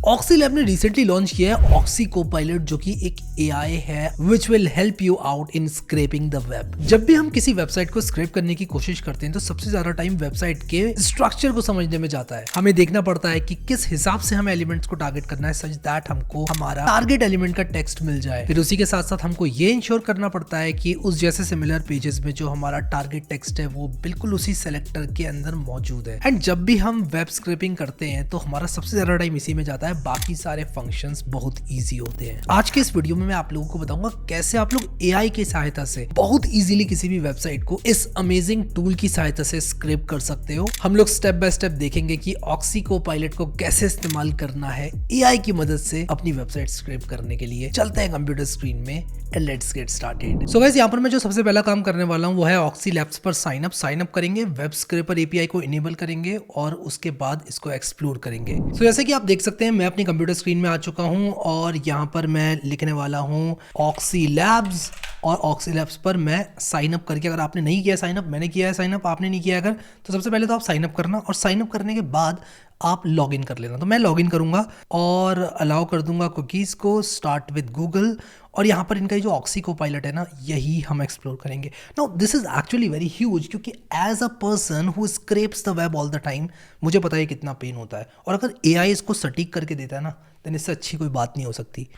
Oxy Lab ने recently launch किया है ऑक्सी कोपायलट, जो कि एक एआई है which will help you out in scraping the web. जब भी हम किसी वेबसाइट को स्क्रैप करने की कोशिश करते हैं तो सबसे ज्यादा टाइम वेबसाइट के स्ट्रक्चर को समझने में जाता है। हमें देखना पड़ता है कि किस हिसाब से हमें एलिमेंट्स को टारगेट करना है सच दैट हमको हमारा टारगेट एलिमेंट का टेक्स्ट मिल जाए। फिर उसी के साथ साथ हमको ये इंश्योर करना पड़ता है कि उस जैसे सिमिलर पेजेस में जो हमारा टारगेट टेक्स्ट है वो बिल्कुल उसी सेलेक्टर के अंदर मौजूद है। एंड जब भी हम वेब स्क्रैपिंग करते हैं तो हमारा सबसे ज्यादा टाइम इसी में जाता है, बाकी सारे फंक्शंस बहुत इजी होते हैं। आज के इस वीडियो में मैं आप लोगों को बताऊंगा कैसे आप लोग एआई की सहायता से बहुत इजीली किसी भी वेबसाइट को इस अमेजिंग टूल की सहायता से स्क्रैप कर सकते हो। हम लोग स्टेप बाय स्टेप देखेंगे कि ऑक्सी कोपायलट को कैसे इस्तेमाल करना है एआई की मदद से अपनी वेबसाइट स्क्रैप करने के लिए। चलते हैं कंप्यूटर स्क्रीन में and let's get started. So guys, यहाँ पर मैं जो सबसे पहला काम करने वाला हूँ वो है ऑक्सी लैब्स पर साइन अप करेंगे, वेब स्क्रैपर एपीआई को इनेबल करेंगे और उसके बाद इसको एक्सप्लोर करेंगे। सो जैसे कि आप देख सकते हैं मैं अपनी कंप्यूटर स्क्रीन में आ चुका हूँ और यहाँ पर मैं लिखने वाला हूँ ऑक्सी लैब्स, और ऑक्सी लैब्स पर मैं साइन अप करके, अगर आपने नहीं किया साइन अप, मैंने किया है साइन अप, आपने नहीं किया अगर, तो सबसे पहले तो आप साइन अप करना और साइन अप करने के बाद आप लॉग इन कर लेना। तो मैं लॉग इन करूंगा और अलाउ कर दूंगा कुकीज़ को, स्टार्ट विद गूगल, और यहाँ पर इनका जो ऑक्सी कोपायलट है ना, यही हम एक्सप्लोर करेंगे। Now this is actually very huge, क्योंकि as a person who scrapes the web all the time, मुझे पता है कितना पेन होता है, और अगर एआई इसको सटीक करके देता है ना, देन इससे अच्छी कोई बात नहीं हो सकती।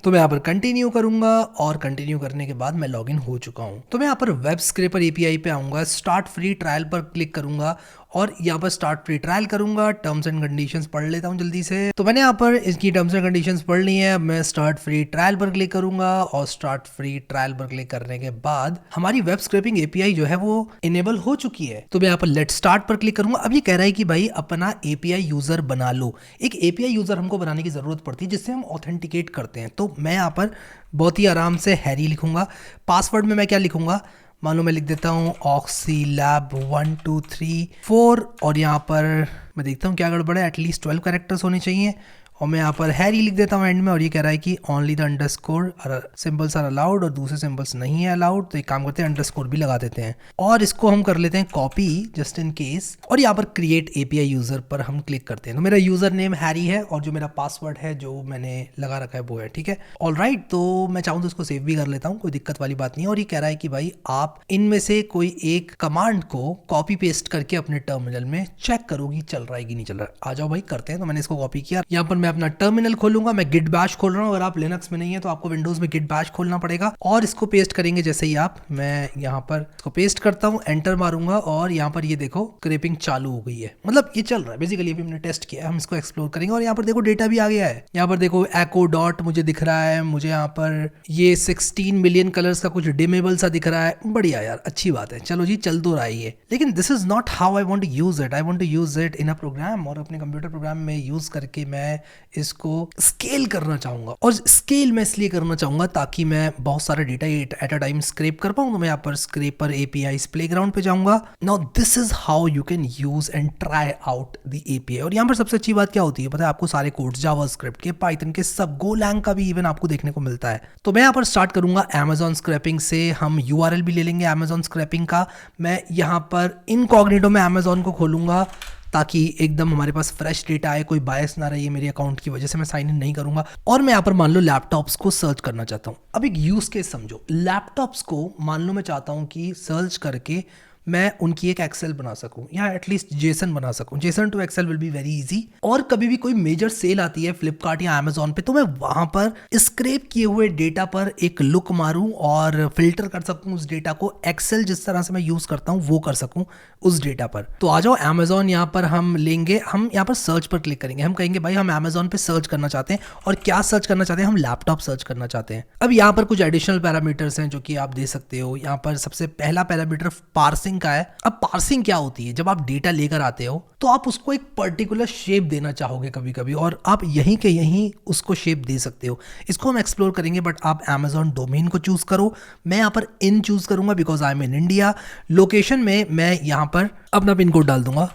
तो मैं यहाँ पर कंटिन्यू करूंगा और कंटिन्यू करने के बाद मैं लॉगिन हो चुका हूँ। तो मैं यहाँ पर वेब स्क्रैपर एपीआई पे आऊँगा, स्टार्ट फ्री ट्रायल पर क्लिक करूंगा और यहाँ पर स्टार्ट फ्री ट्रायल करूंगा। टर्म्स एंड कंडीशंस पढ़ लेता हूँ जल्दी से। तो मैंने यहाँ पर इसकी टर्म्स एंड कंडीशंस पढ़ ली है। मैं स्टार्ट फ्री ट्रायल पर क्लिक करूंगा और स्टार्ट फ्री ट्रायल पर क्लिक करने के बाद हमारी वेब स्क्रैपिंग एपीआई जो है वो इनेबल हो चुकी है। तो मैं यहाँ पर लेट स्टार्ट पर क्लिक करूंगा। अब ये कह रहा है कि भाई अपना एपीआई यूजर बना लो। एक एपीआई यूजर हमको बनाने की जरूरत पड़ती है जिससे हम ऑथेंटिकेट करते हैं। तो मैं यहाँ पर बहुत ही आराम से हैरी लिखूंगा। पासवर्ड में मैं क्या लिखूंगा, मान लो मैं लिख देता हूँ ऑक्सी लैब 1 2 3 4, और यहाँ पर मैं देखता हूँ क्या गड़बड़ है, एटलीस्ट 12 कैरेक्टर्स होने चाहिए, और मैं यहाँ पर हैरी लिख देता हूँ एंड में। और ये कह रहा है कि only the underscore symbols are allowed, और दूसरे सिंबल्स नहीं है अलाउड। तो एक काम करते हैं, अंडरस्कोर भी लगा देते हैं और इसको हम कर लेते हैं कॉपी जस्ट इन केस। और यहाँ पर क्रिएट एपीआई यूजर पर हम क्लिक करते हैं। तो मेरा यूजर नेम हैरी है और जो मेरा पासवर्ड है जो मैंने लगा रखा है वो है, ठीक है, ऑलराइट। तो मैं चाहूँ तो इसको सेव भी कर लेता हूँ, कोई दिक्कत वाली बात नहीं है। और ये कह रहा है कि भाई आप इनमें से कोई एक कमांड को कॉपी पेस्ट करके अपने टर्मिनल में चेक करो कि चल रहा है कि नहीं चल रहा है। आ जाओ भाई करते हैं। तो मैंने इसको कॉपी किया। यहाँ पर मैं अपना टर्मिनल खोलूंगा, मैं गिट बैश खोल रहा हूँ। अगर आप लिनक्स में नहीं है तो आपको विंडोज में गिट बैश खोलना पड़ेगा और इसको पेस्ट करेंगे जैसे ही आप। मैं यहाँ पर इसको पेस्ट करता हूँ, एंटर मारूंगा और यहाँ पर ये देखो स्क्रैपिंग चालू हो गई है, मतलब ये चल रहा है बेसिकली। अभी हमने टेस्ट किया, हम इसको एक्सप्लोर करेंगे। और यहाँ पर देखो डेटा भी आ गया है। यहाँ पर देखो एको डॉट मुझे दिख रहा है, मुझे यहाँ पर ये 16 मिलियन कलर्स का कुछ डिमेबल सा दिख रहा है। बढ़िया यार, अच्छी बात है, चलो जी चल तो रहा है ये। लेकिन this is not how I want to use it. I want to use it in a program, और अपने कंप्यूटर प्रोग्राम में यूज करके मैं इसको स्केल करना चाहूंगा। और स्केल मैं इसलिए करना चाहूंगा ताकि मैं बहुत सारा data at a time scrap कर पाऊँ। तो मैं यहाँ पर स्क्रैपर एपीआई प्लेग्राउंड पे जाऊंगा। Now this is how you can use and try out the API. और यहाँ पर सबसे अच्छी बात क्या होती है पता है आपको, सारे कोड्स जावास्क्रिप्ट के, पाइथन के, सब गोलैंग का भी इवन आपको देखने को मिलता है। तो मैं यहाँ पर स्टार्ट करूंगा अमेजॉन स्क्रैपिंग से। हम यूआरएल भी ले लेंगे अमेजॉन स्क्रैपिंग का। मैं यहाँ पर इनकॉग्निटो में अमेजॉन को खोलूंगा ताकि एकदम हमारे पास फ्रेश डेटा आए, कोई बायस ना रहे मेरे अकाउंट की वजह से। मैं साइन इन नहीं करूंगा। और मैं यहाँ पर मान लो लैपटॉप्स को सर्च करना चाहता हूँ। अब एक यूज केस समझो, लैपटॉप्स को मान लो मैं चाहता हूँ कि सर्च करके मैं उनकी एक एक्सेल बना सकूं या एटलीस्ट जेसन बना सकूं। JSON to Excel will be very easy. और कभी भी कोई मेजर सेल आती है फ्लिपकार्ट या अमेजॉन पे, तो मैं वहां पर स्क्रैप किए हुए डेटा पर एक लुक मारूं और फिल्टर कर सकूं उस डेटा को। एक्सेल जिस तरह से मैं यूज करता हूं वो कर सकूं उस डेटा पर। तो आ जाओ अमेजॉन यहाँ पर हम लेंगे, हम यहाँ पर सर्च पर क्लिक करेंगे। हम कहेंगे भाई हम अमेजॉन पे सर्च करना चाहते हैं, और क्या सर्च करना चाहते हैं, हम लैपटॉप सर्च करना चाहते हैं। अब यहाँ पर कुछ एडिशनल पैरामीटर्स हैं जो कि आप दे सकते हो। यहाँ पर सबसे पहला पैरामीटर पार्सिंग का है। अब पार्सिंग क्या होती है, जब आप डेटा लेकर आते हो तो आप उसको एक पर्टिकुलर शेप देना चाहोगे कभी कभी, और आप यहीं के यहीं उसको शेप दे सकते हो। इसको हम एक्सप्लोर करेंगे, बट आप अमेजॉन डोमेन को चूज करो। मैं यहाँ पर इन चूज करूंगा because I am in India. Location में मैं यहाँ पर अपना पिन कोड डाल दूंगा,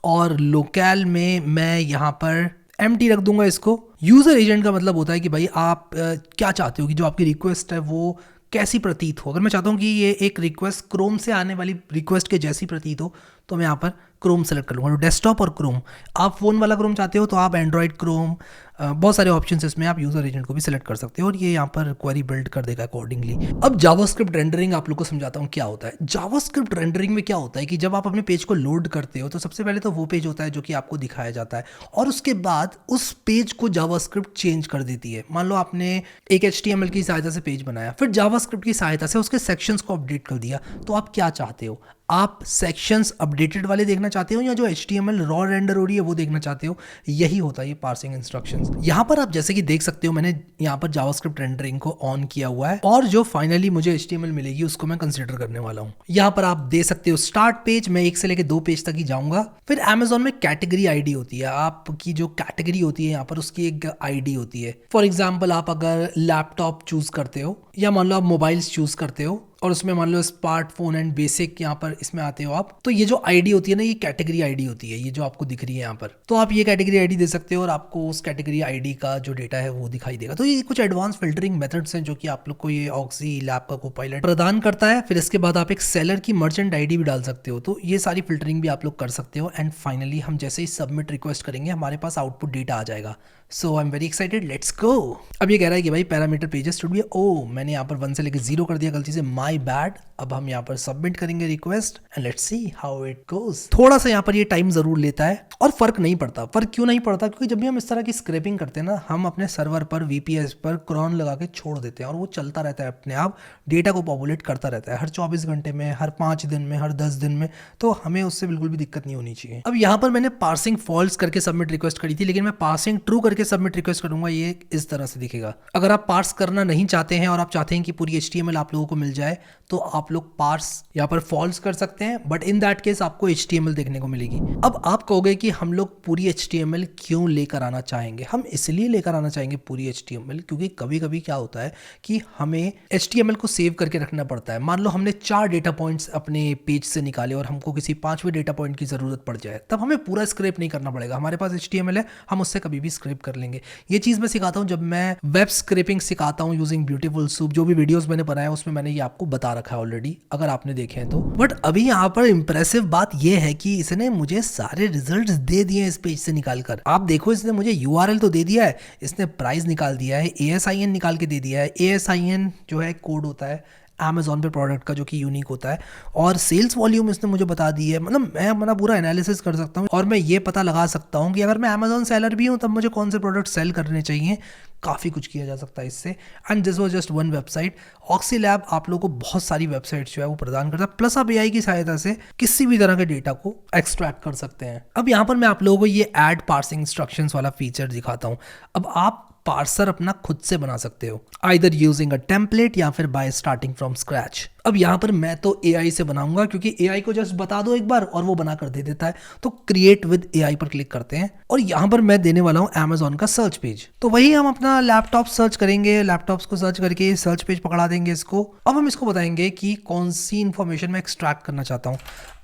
और लोकल में मैं यहाँ पर एम्प्टी रख दूंगा इसको। यूजर एजेंट का मतलब होता है कि भाई आप क्या चाहते हो कि जो आपकी रिक्वेस्ट है वो कैसी प्रतीत हो। अगर मैं चाहता हूँ कि ये एक रिक्वेस्ट क्रोम से आने वाली रिक्वेस्ट के जैसी प्रतीत हो, तो मैं यहाँ पर क्रोम सेलेक्ट कर लूँगा, तो डेस्कटॉप और क्रोम। आप फ़ोन वाला क्रोम चाहते हो तो आप एंड्रॉयड क्रोम, बहुत सारे ऑप्शंस इसमें, आप यूज़र एजेंट को भी सिलेक्ट कर सकते हो और ये यहाँ पर क्वेरी बिल्ड कर देगा अकॉर्डिंगली। अब जावास्क्रिप्ट रेंडरिंग आप लोग को समझाता हूँ क्या होता है। जावास्क्रिप्ट रेंडरिंग में क्या होता है कि जब आप अपने पेज को लोड करते हो तो सबसे पहले तो वो पेज होता है जो कि आपको दिखाया जाता है, और उसके बाद उस पेज को जावास्क्रिप्ट चेंज कर देती है। मान लो आपने एक HTML की सहायता से पेज बनाया, फिर जावास्क्रिप्ट की सहायता से उसके सेक्शंस को अपडेट कर दिया, तो आप क्या चाहते हो? आप सेक्शंस अपडेटेड वाले देखना चाहते हो या जो HTML रॉ रेंडर हो रही है वो देखना चाहते हो? यही होता है ये पार्सिंग इंस्ट्रक्शंस। यहाँ पर आप जैसे कि देख सकते हो, मैंने यहाँ पर जावास्क्रिप्ट रेंडरिंग को ऑन किया हुआ है और जो फाइनली मुझे HTML मिलेगी उसको मैं कंसीडर करने वाला हूँ। यहाँ पर आप दे सकते हो स्टार्ट पेज, मैं 1 से लेकर 2 पेज तक ही जाऊंगा। फिर अमेजोन में कैटेगरी आईडी होती है, आपकी जो कैटेगरी होती है यहाँ पर उसकी एक आईडी होती है। फॉर एग्जाम्पल आप अगर लैपटॉप चूज करते हो या मान लो आप मोबाइल्स चूज करते हो और उसमें मान लो स्मार्टफोन एंड बेसिक यहाँ पर इसमें आते हो आप, तो ये जो आईडी होती है ना, ये कैटेगरी आईडी होती है, ये जो आपको दिख रही है यहाँ पर। तो आप ये कैटेगरी आईडी दे सकते हो और आपको उस कैटेगरी आईडी का जो डेटा है वो दिखाई देगा। तो ये कुछ एडवांस फिल्टरिंग मेथड्स हैं जो कि आप लोग को ये ऑक्सी लैब का कोपायलट प्रदान करता है। फिर इसके बाद आप एक सेलर की मर्चेंट आईडी भी डाल सकते हो, तो ये सारी फिल्टरिंग भी आप लोग कर सकते हो। एंड फाइनली हम जैसे ही सबमिट रिक्वेस्ट करेंगे हमारे पास आउटपुट डेटा आ जाएगा। So I am very excited, let's go. अब ये कह रहा है कि भाई पैरामीटर पेजेस शुड बी, ओ मैंने यहाँ पर 1 से लेकर 0 कर दिया गलती से, माय बैड। अब हम यहाँ पर सबमिट करेंगे request and let's see how it goes. थोड़ा सा यहाँ पर ये टाइम जरूर लेता है और फर्क नहीं पड़ता। फर्क क्यों नहीं पड़ता? क्योंकि जब भी हम इस तरह की स्क्रैपिंग करते हैं ना, हम अपने सर्वर पर VPS पर क्रॉन लगा के छोड़ देते हैं और वो चलता रहता है अपने आप, डेटा को पॉपुलेट करता रहता है हर 24 घंटे में, हर 5 दिन में, हर 10 दिन में। तो हमें उससे बिल्कुल भी दिक्कत नहीं होनी चाहिए। अब यहाँ पर मैंने पार्सिंग फॉल्स करके सबमिट रिक्वेस्ट करी थी, लेकिन मैं पार्सिंग ट्रू करके सबमिट रिक्वेस्ट करूंगा, ये इस तरह से दिखेगा। अगर आप पार्स करना नहीं चाहते हैं और आप चाहते हैं कि पूरी HTML आप लोगों को मिल जाए, तो आप लोग पार्स यहाँ पर फॉल्स कर सकते हैं, बट इन दैट केस आपको HTML देखने को मिलेगी। अब आप कहोगे कि हम लोग पूरी HTML क्यों लेकर आना चाहेंगे? हम इसलिए लेकर आना चाहेंगे पूरी HTML क्योंकि कभी कभी क्या होता है कि हमें HTML को सेव करके रखना पड़ता है। मान लो हमने 4 डेटा पॉइंट्स अपने पेज से निकाले और हमको किसी 5वें डेटा पॉइंट की जरूरत पड़ जाए, तब हमें पूरा स्क्रैप नहीं करना पड़ेगा। हमारे पास HTML है, हम उससे कभी भी स्क्रैप कर लेंगे। ये चीज मैं सिखाता हूँ जब मैं वेब स्क्रैपिंग सिखाता हूँ यूजिंग ब्यूटीफुल सूप। जो भी वीडियोस मैंने बनाए उसमें मैंने ये आपको बता रखा है ऑलरेडी, अगर आपने देखे हैं तो। बट अभी यहाँ पर इंप्रेसिव बात ये है कि इसने मुझे सारे रिजल्ट्स दे दिए इस पेज से निकालकर। आप देखो, इसने मुझे URL तो दे दिया है, इसने प्राइस निकाल दिया है, ASIN निकाल के दे दिया है। ASIN जो है कोड होता है अमेजोन पे प्रोडक्ट का जो कि यूनिक होता है, और सेल्स वॉल्यूम इसने मुझे बता दी है। मतलब मैं अपना पूरा एनालिसिस कर सकता हूँ और मैं ये पता लगा सकता हूँ कि अगर मैं अमेजोन सेलर भी हूँ तब मुझे कौन से प्रोडक्ट सेल करने चाहिए। काफ़ी कुछ किया जा सकता है इससे। And this was just one website. Oxy lab आप लोगों को बहुत सारी वेबसाइट्स जो है वो प्रदान करता है, प्लस आप AI की सहायता से किसी भी तरह के डेटा को एक्सट्रैक्ट कर सकते हैं। अब यहाँ पर मैं आप लोगों को ये ऐड पार्सिंग इंस्ट्रक्शंस वाला फीचर दिखाता हूँ। अब आप पार्सर अपना खुद से बना सकते हो, आइदर यूजिंग अ टेम्पलेट या फिर बाय स्टार्टिंग फ्रॉम स्क्रैच। अब यहाँ पर मैं तो AI से बनाऊंगा क्योंकि AI को जस्ट बता दो एक बार और वो बना कर दे देता है। तो क्रिएट विद AI पर क्लिक करते हैं और यहाँ पर मैं देने वाला हूँ अमेजोन का सर्च पेज। तो वही हम अपना लैपटॉप सर्च करेंगे, लैपटॉप्स को सर्च करके सर्च पेज पकड़ा देंगे इसको। अब हम इसको बताएंगे कि कौन सी इंफॉर्मेशन मैं एक्सट्रैक्ट करना चाहता हूँ।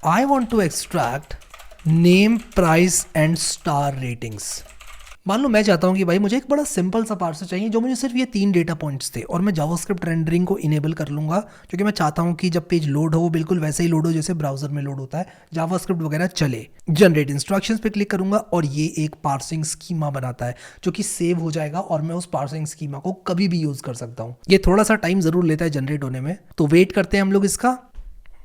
I want to extract name, price and star ratings. मान लो मैं चाहता हूँ कि भाई मुझे एक बड़ा सिंपल सा पार्सर चाहिए जो मुझे सिर्फ ये 3 डेटा पॉइंट्स थे, और मैं जावास्क्रिप्ट रेंडरिंग को इनेबल कर लूँगा क्योंकि मैं चाहता हूँ कि जब पेज लोड हो वो बिल्कुल वैसे ही लोड हो जैसे ब्राउजर में लोड होता है, जावास्क्रिप्ट वगैरह चले। जनरेट इंस्ट्रक्शंस पे क्लिक करूंगा और ये एक पार्सिंग स्कीमा बनाता है जो कि सेव हो जाएगा और मैं उस पार्सिंग स्कीमा को कभी भी यूज कर सकता हूँ। ये थोड़ा सा टाइम जरूर लेता है जनरेट होने में, तो वेट करते हैं हम लोग इसका।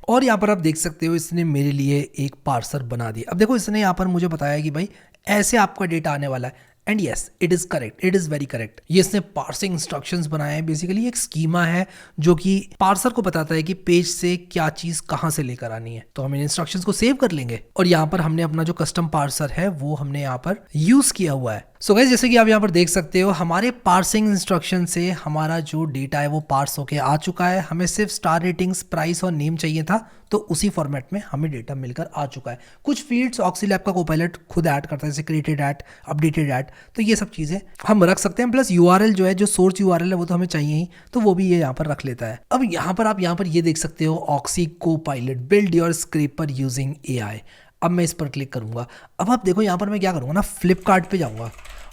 और यहाँ पर आप देख सकते हो इसने मेरे लिए एक पार्सर बना दिया। अब देखो इसने यहाँ पर मुझे बताया कि भाई ऐसे आपका डेटा आने वाला है, and yes it is correct, it is very correct. ये इसने पार्सिंग इंस्ट्रक्शंस बनाए हैं। बेसिकली एक स्कीमा है जो कि पार्सर को बताता है कि पेज से क्या चीज कहां से लेकर आनी है। तो हम इन इंस्ट्रक्शंस को सेव कर लेंगे और यहाँ पर हमने अपना जो कस्टम पार्सर है वो हमने यहाँ पर यूज किया हुआ है। सो गाइस जैसे कि आप यहाँ पर देख सकते हो हमारे पार्सिंग इंस्ट्रक्शन से हमारा जो डेटा है वो पार्स होके आ चुका है। हमें सिर्फ स्टार रेटिंग्स, प्राइस और नेम चाहिए था, तो उसी फॉर्मेट में हमें डेटा मिलकर आ चुका है। कुछ फील्ड्स ऑक्सी लैब का कोपायलट खुद ऐड करता है, जैसे क्रिएटेड एट, अपडेटेड एट, तो ये सब चीजें हम रख सकते हैं। प्लस URL जो है, जो सोर्स URL है वो तो हमें चाहिए ही, तो वो भी ये यहाँ पर रख लेता है। अब यहाँ पर आप यहाँ पर ये देख सकते हो oxy Copilot build your scraper using AI। अब मैं इस पर क्लिक करूंगा। अब आप देखो यहाँ पर मैं क्या करूंगा ना, फ्लिपकार्ट पे जाऊंगा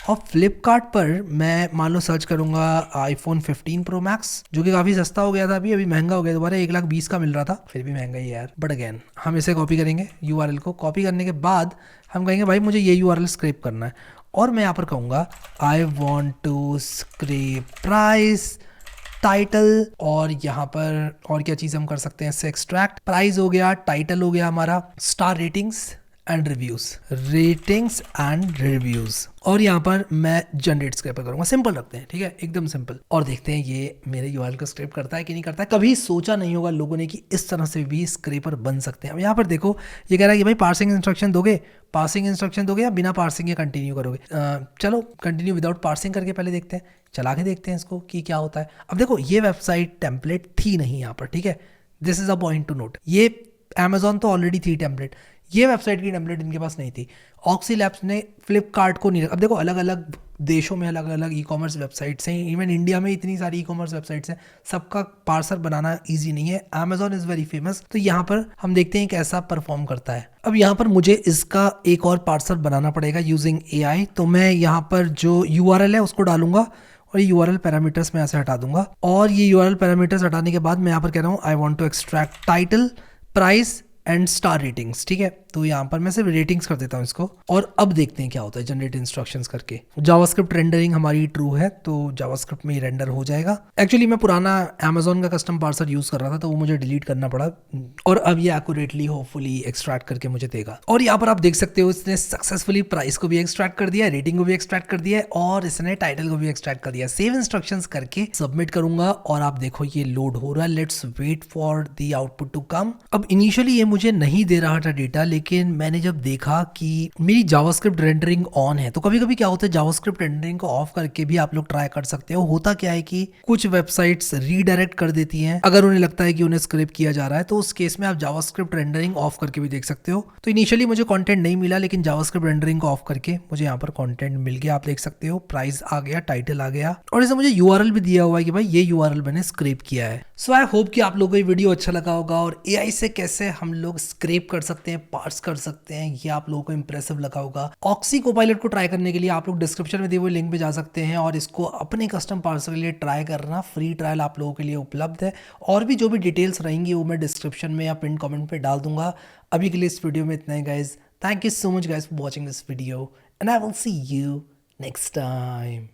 और फ्लिपकार्ट पर मैं मान लो सर्च करूंगा iPhone 15 Pro Max, जो कि काफ़ी सस्ता हो गया था, अभी महंगा हो गया दोबारा, 1,20,000 का मिल रहा था, फिर भी महंगा ही है यार। बट अगेन हम इसे कॉपी करेंगे, URL को कॉपी करने के बाद हम कहेंगे भाई मुझे ये URL स्क्रैप करना है, और मैं यहाँ पर कहूँगा I want to scrape price title, और यहाँ पर और क्या चीज़ हम कर सकते हैं इससे एक्सट्रैक्ट, प्राइस हो गया, टाइटल हो गया हमारा, स्टार रेटिंग्स एंड रिव्यूज, और यहाँ पर मैं जनरेट स्क्रैपर करूंगा। सिंपल रखते हैं, ठीक है, एकदम सिंपल, और देखते हैं ये मेरे URL को स्क्रैप करता है कि नहीं करता है। कभी सोचा नहीं होगा लोगों ने कि इस तरह से भी स्क्रैपर बन सकते हैं। अब यहाँ पर देखो ये कह रहा है कि भाई पार्सिंग इंस्ट्रक्शन दोगे या बिना पार्सिंग के कंटिन्यू करोगे। चलो कंटिन्यू विदाउट पार्सिंग करके पहले देखते हैं, चला के देखते हैं इसको कि क्या होता है। अब देखो ये वेबसाइट टेम्पलेट थी नहीं यहाँ पर, ठीक है, this is a point two note. ये Amazon तो ऑलरेडी थी टेम्पलेट, ये वेबसाइट की टेम्पलेट इनके पास नहीं थी। ऑक्सी लैब्स ने फ्लिपकार्ट को नहीं रखा। अब देखो अलग अलग देशों में अलग अलग ई-कॉमर्स वेबसाइट्स हैं, इवन इंडिया में इतनी सारी ई-कॉमर्स वेबसाइट्स हैं, सबका पार्सर बनाना ईजी नहीं है। Amazon इज़ वेरी फेमस, तो यहाँ पर हम देखते हैं कैसा परफॉर्म करता है। अब यहाँ पर मुझे इसका एक और पार्सर बनाना पड़ेगा यूजिंग AI, तो मैं यहाँ पर जो URL है उसको डालूंगा, और ये URL पैरामीटर्स मैं यहाँ से हटा दूंगा, और ये URL पैरामीटर्स हटाने के बाद मैं यहाँ पर कह रहा हूँ I want to extract title, price and star ratings, ठीक है। तो यहाँ पर मैं सिर्फ रेटिंग्स कर देता हूँ इसको, और अब देखते हैं क्या होता है जनरेट इंस्ट्रक्शंस करके। जावास्क्रिप्ट रेंडरिंग हमारी ट्रू है, तो जावास्क्रिप्ट में ही रेंडर हो जाएगा। एक्चुअली मैं पुराना Amazon का कस्टम पार्सर यूज कर रहा था, तो वो मुझे डिलीट करना पड़ा, और अब ये एक्यूरेटली होपफुली एक्सट्रैक्ट करके मुझे देगा। और यहाँ पर आप देख सकते हो इसने सक्सेसफुली प्राइस को भी एक्सट्रैक्ट कर दिया, रेटिंग को भी एक्सट्रैक्ट कर दिया, और इसने टाइटल को भी एक्सट्रैक्ट कर दिया। सेव इंस्ट्रक्शंस करके सबमिट करूंगा, और आप देखो ये लोड हो रहा है। Let's wait for the output to come. अब इनिशियली ये मुझे नहीं दे रहा था डेटा, लेकिन मैंने जब देखा कि मेरी जावास्क्रिप्ट रेंडरिंग ऑन है, तो कभी कभी क्या होता है जावास्क्रिप्ट रेंडरिंग को ऑफ करके भी आप लोग ट्राई कर सकते हो। होता क्या है कि कुछ वेबसाइट्स रीडायरेक्ट कर देती हैं अगर उन्हें लगता है कि उन्हें स्क्रैप किया जा रहा है, तो उस केस में आप जावास्क्रिप्ट रेंडरिंग ऑफ करके भी देख सकते हो। तो इनिशियली मुझे कंटेंट नहीं मिला, लेकिन जावास्क्रिप्ट रेंडरिंग को ऑफ करके मुझे यहाँ पर कंटेंट मिल गया। आप देख सकते हो प्राइस आ गया, टाइटल आ गया, और इसे मुझे URL भी दिया हुआ है कि भाई ये URL मैंने स्क्रैप किया है। सो आई होप कि आप लोगों को ये वीडियो अच्छा लगा होगा, और AI से कैसे हम लोग स्क्रैप कर सकते हैं, पार्स कर सकते हैं, ये आप लोगों को इंप्रेसिव लगा होगा। ऑक्सी कोपायलट को ट्राई करने के लिए आप लोग डिस्क्रिप्शन में दिए हुए लिंक पे जा सकते हैं, और इसको अपने कस्टम पार्सर के लिए ट्राई करना। फ्री ट्रायल आप लोगों के लिए उपलब्ध है, और भी जो भी डिटेल्स रहेंगी वो मैं डिस्क्रिप्शन में या पिन कमेंट पे डाल दूंगा। अभी के लिए इस वीडियो में इतना ही guys. Thank you so much guys for watching this video, and I will see you next time.